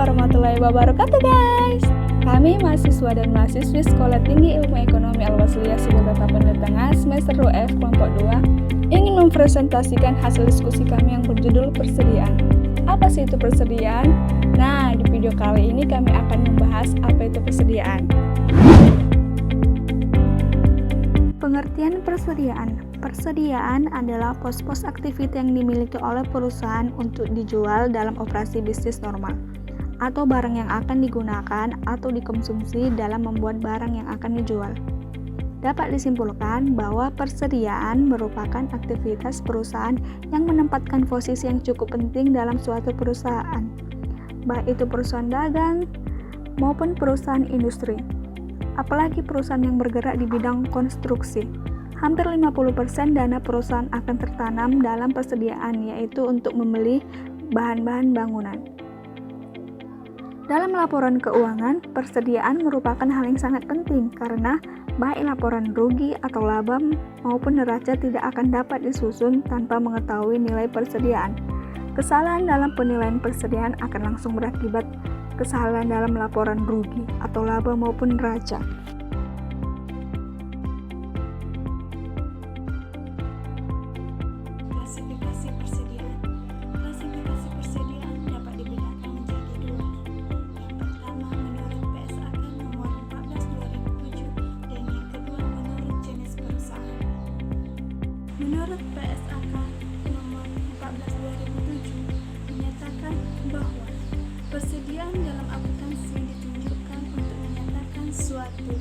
warahmatullahi wabarakatuh guys. Kami mahasiswa dan mahasiswi Sekolah Tinggi Ilmu Ekonomi Al-Wasliyah Sibolga Kapender Tengah semester 2F kelompok 2 ingin mempresentasikan hasil diskusi kami yang berjudul persediaan. Apa sih itu persediaan? Nah, di video kali ini kami akan membahas apa itu persediaan. Pengertian persediaan. Persediaan adalah pos-pos aktiviti yang dimiliki oleh perusahaan untuk dijual dalam operasi bisnis normal, atau barang yang akan digunakan atau dikonsumsi dalam membuat barang yang akan dijual. Dapat disimpulkan bahwa persediaan merupakan aktivitas perusahaan yang menempatkan posisi yang cukup penting dalam suatu perusahaan, baik itu perusahaan dagang maupun perusahaan industri. Apalagi perusahaan yang bergerak di bidang konstruksi. Hampir 50% dana perusahaan akan tertanam dalam persediaan, yaitu untuk membeli bahan-bahan bangunan. Dalam laporan keuangan, persediaan merupakan hal yang sangat penting karena baik laporan rugi atau laba maupun neraca tidak akan dapat disusun tanpa mengetahui nilai persediaan. Kesalahan dalam penilaian persediaan akan langsung berakibat kesalahan dalam laporan rugi atau laba maupun neraca. Klasifikasi persediaan. Klasifikasi persediaan dapat dibedakan menjadi dua. Yang pertama menurut PSAK nomor 14/2007 dan yang kedua menurut jenis perusahaan. Menurut PSAK nomor 14/2007 menyatakan bahwa persediaan dalam akuntansi ditunjukkan untuk menyatakan suatu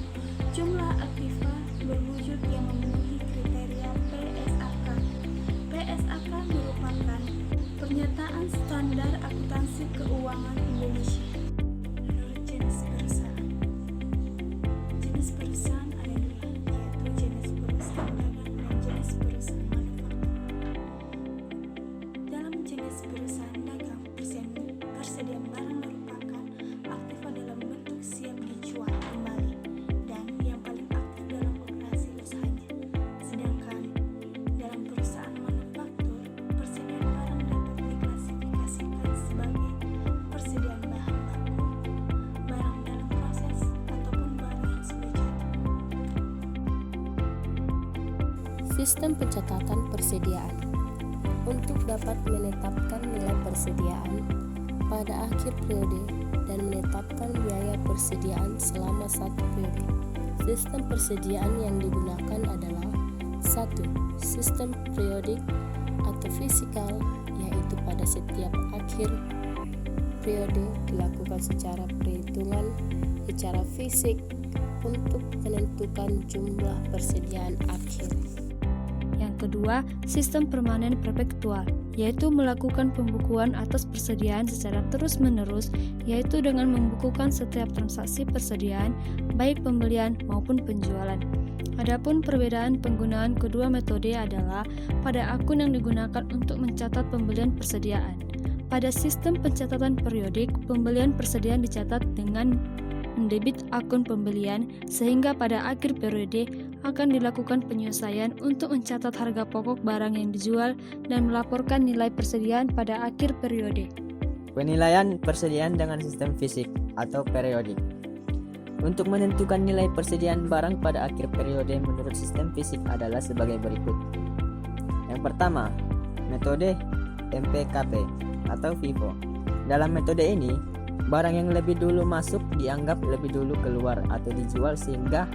jumlah aktiva berwujud yang memenuhi kriteria PSAK. PSAK merupakan pernyataan standar akuntansi keuangan Indonesia. Menurut jenis perusahaan. Jenis perusahaan ada dua, yaitu jenis perusahaan dagang dan jenis perusahaan manufaktur. Dalam jenis perusahaan dagang, persediaan barang merupakan aktiva dalam bentuk siap dijual kembali dan yang paling aktif dalam operasi usahanya. Sedangkan dalam perusahaan manufaktur, persediaan barang dapat diklasifikasikan sebagai persediaan bahan baku, barang dalam proses, ataupun barang yang sudah jadi. Sistem pencatatan persediaan. Untuk dapat menetapkan nilai persediaan pada akhir periode dan menetapkan biaya persediaan selama satu periode. Sistem persediaan yang digunakan adalah 1. Sistem periodik atau fisikal, yaitu pada setiap akhir periode dilakukan secara perhitungan secara fisik untuk menentukan jumlah persediaan akhir. Yang kedua, sistem permanen perpetual, yaitu melakukan pembukuan atas persediaan secara terus-menerus, yaitu dengan membukukan setiap transaksi persediaan, baik pembelian maupun penjualan. Adapun perbedaan penggunaan kedua metode adalah pada akun yang digunakan untuk mencatat pembelian persediaan. Pada sistem pencatatan periodik, pembelian persediaan dicatat dengan mendebit akun pembelian, sehingga pada akhir periode akan dilakukan penyelesaian untuk mencatat harga pokok barang yang dijual dan melaporkan nilai persediaan pada akhir periode. Penilaian persediaan dengan sistem fisik atau periodik. Untuk menentukan nilai persediaan barang pada akhir periode menurut sistem fisik adalah sebagai berikut. Yang pertama, metode MPKP atau FIFO. Dalam metode ini, barang yang lebih dulu masuk dianggap lebih dulu keluar atau dijual, sehingga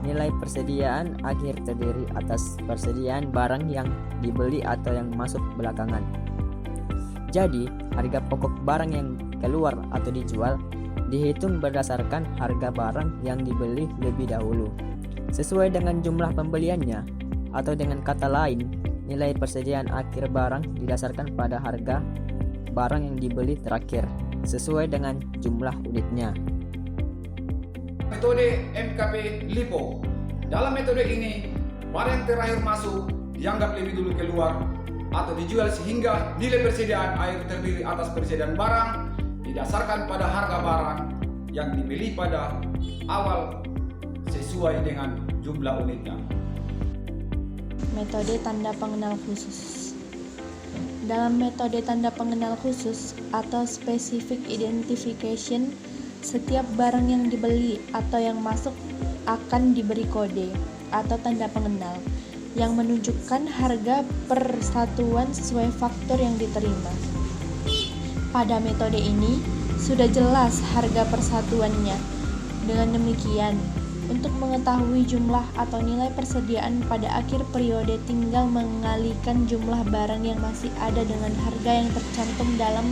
nilai persediaan akhir terdiri atas persediaan barang yang dibeli atau yang masuk belakangan. Jadi, harga pokok barang yang keluar atau dijual dihitung berdasarkan harga barang yang dibeli lebih dahulu, sesuai dengan jumlah pembeliannya, atau dengan kata lain, nilai persediaan akhir barang didasarkan pada harga barang yang dibeli terakhir, sesuai dengan jumlah unitnya. Metode MKP LIFO. Dalam metode ini, barang yang terakhir masuk dianggap lebih dulu keluar atau dijual, sehingga nilai persediaan akhir terdiri atas persediaan barang didasarkan pada harga barang yang dibeli pada awal sesuai dengan jumlah unitnya. Metode tanda pengenal khusus. Dalam metode tanda pengenal khusus atau specific identification, setiap barang yang dibeli atau yang masuk akan diberi kode atau tanda pengenal yang menunjukkan harga per satuan sesuai faktor yang diterima. Pada metode ini, sudah jelas harga persatuannya. Dengan demikian, untuk mengetahui jumlah atau nilai persediaan pada akhir periode tinggal mengalihkan jumlah barang yang masih ada dengan harga yang tercantum dalam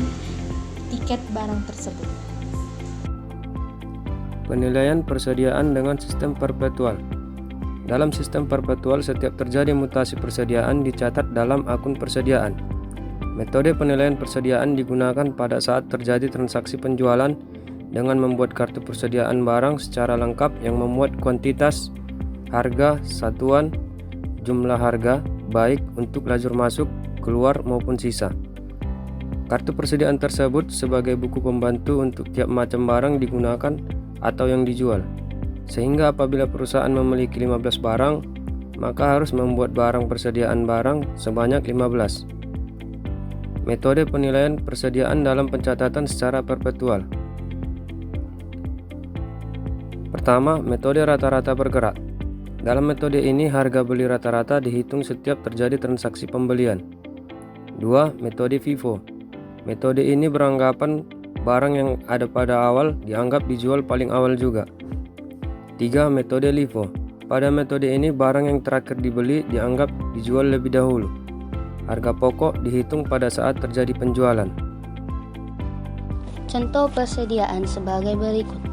tiket barang tersebut. Penilaian persediaan dengan sistem perpetual. Dalam sistem perpetual, setiap terjadi mutasi persediaan dicatat dalam akun persediaan. Metode penilaian persediaan digunakan pada saat terjadi transaksi penjualan dengan membuat kartu persediaan barang secara lengkap yang memuat kuantitas, harga, satuan, jumlah harga, baik untuk lajur masuk, keluar maupun sisa. Kartu persediaan tersebut sebagai buku pembantu untuk tiap macam barang digunakan atau yang dijual. Sehingga apabila perusahaan memiliki 15 barang, maka harus membuat barang persediaan barang sebanyak 15. Metode penilaian persediaan dalam pencatatan secara perpetual. Pertama, metode rata-rata bergerak. Dalam metode ini, harga beli rata-rata dihitung setiap terjadi transaksi pembelian. 2. Metode FIFO. Metode ini beranggapan barang yang ada pada awal dianggap dijual paling awal juga. 3. Metode LIFO. Pada metode ini, barang yang terakhir dibeli dianggap dijual lebih dahulu. Harga pokok dihitung pada saat terjadi penjualan. Contoh persediaan sebagai berikut.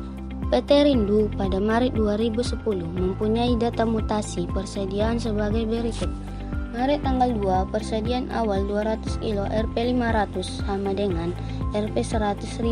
PT Rindu pada Maret 2010 mempunyai data mutasi persediaan sebagai berikut. Maret tanggal 2, persediaan awal 200 kilo Rp 500 sama dengan Rp 100.000.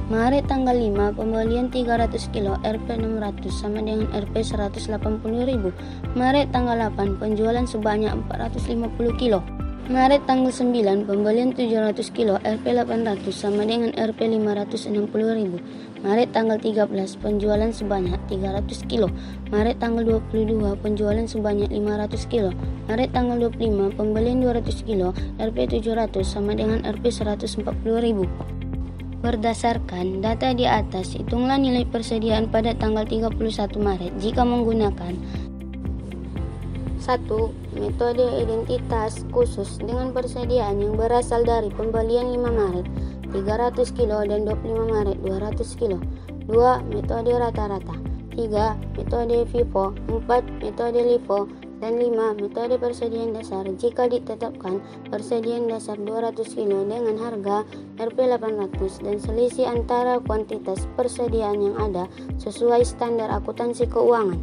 Maret tanggal 5, pembelian 300 kilo Rp 600 sama dengan Rp 180.000. Maret tanggal 8, penjualan sebanyak 450 kilo. Maret tanggal 9, pembelian 700 kilo Rp 800 sama dengan Rp 560.000. Maret tanggal 13, penjualan sebanyak 300 kilo. Maret tanggal 22, penjualan sebanyak 500 kilo. Maret tanggal 25, pembelian 200 kilo Rp 700 sama dengan Rp 140.000. Berdasarkan data di atas, hitunglah nilai persediaan pada tanggal 31 Maret jika menggunakan 1. Metode identitas khusus dengan persediaan yang berasal dari pembelian 5 Maret 300 kilo dan 25 Maret 200 kilo. 2. Metode rata-rata. 3. Metode FIFO. 4. Metode LIFO. Dan 5. Metode persediaan dasar jika ditetapkan persediaan dasar 200 kilo dengan harga Rp 800 dan selisih antara kuantitas persediaan yang ada sesuai standar akuntansi keuangan.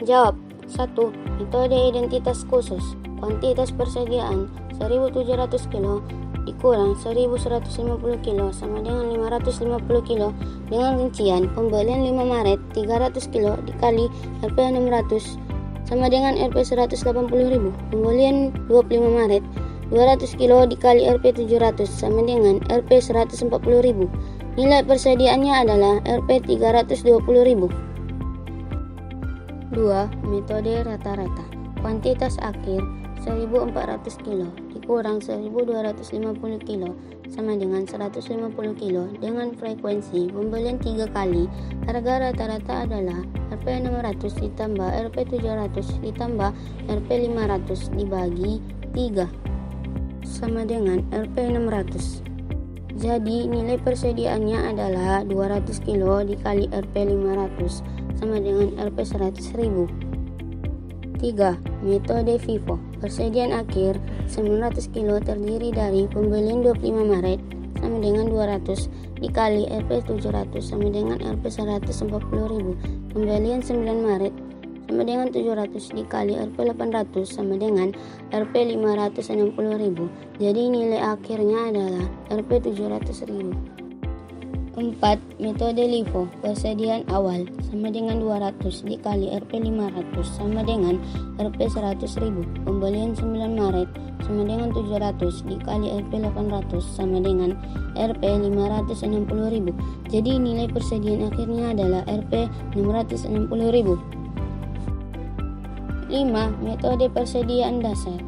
Jawab. 1. Metode identitas khusus. Kuantitas persediaan 1.700 kilo dikurang 1.150 kilo sama dengan 550 kilo dengan rincian pembelian 5 Maret 300 kilo dikali Rp 600 sama dengan Rp 180.000. Pembelian 25 Maret 200 kilo dikali Rp 700 sama dengan Rp 140.000. Nilai persediaannya adalah Rp 320.000. 2. Metode rata-rata. Kuantitas akhir 1.400 kilo dikurang 1.250 kilo sama dengan 150 kilo dengan frekuensi pembelian 3 kali. Harga rata-rata adalah Rp 600 ditambah Rp 700 ditambah Rp 500 dibagi 3 sama dengan Rp 600. Jadi nilai persediaannya adalah 200 kilo dikali Rp 500 sama dengan Rp 100.000. 3. Metode FIFO. Persediaan akhir 900 kilo terdiri dari pembelian 25 Maret sama dengan 200 dikali Rp 700 sama dengan Rp 140.000. Pembelian 9 Maret sama dengan 700 dikali Rp 800 sama dengan Rp 560.000. Jadi nilai akhirnya adalah Rp 700.000. 4. Metode LIFO. Persediaan awal sama dengan 200 dikali Rp 500 sama dengan Rp 100.000. Pembelian 9 Maret sama dengan 700 dikali Rp 800 sama dengan Rp 560.000. Jadi nilai persediaan akhirnya adalah Rp 660.000. 5. Metode persediaan dasar.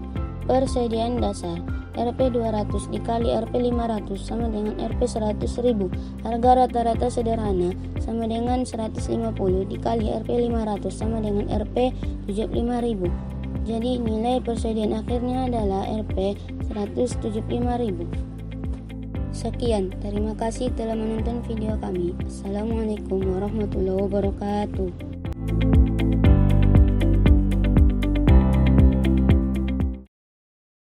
Persediaan dasar Rp 200 dikali Rp 500 sama dengan Rp 100.000. Harga rata-rata sederhana sama dengan 150 dikali Rp 500 sama dengan Rp 75.000. Jadi nilai persediaan akhirnya adalah Rp 175.000. Sekian, terima kasih telah menonton video kami. Assalamualaikum warahmatullahi wabarakatuh.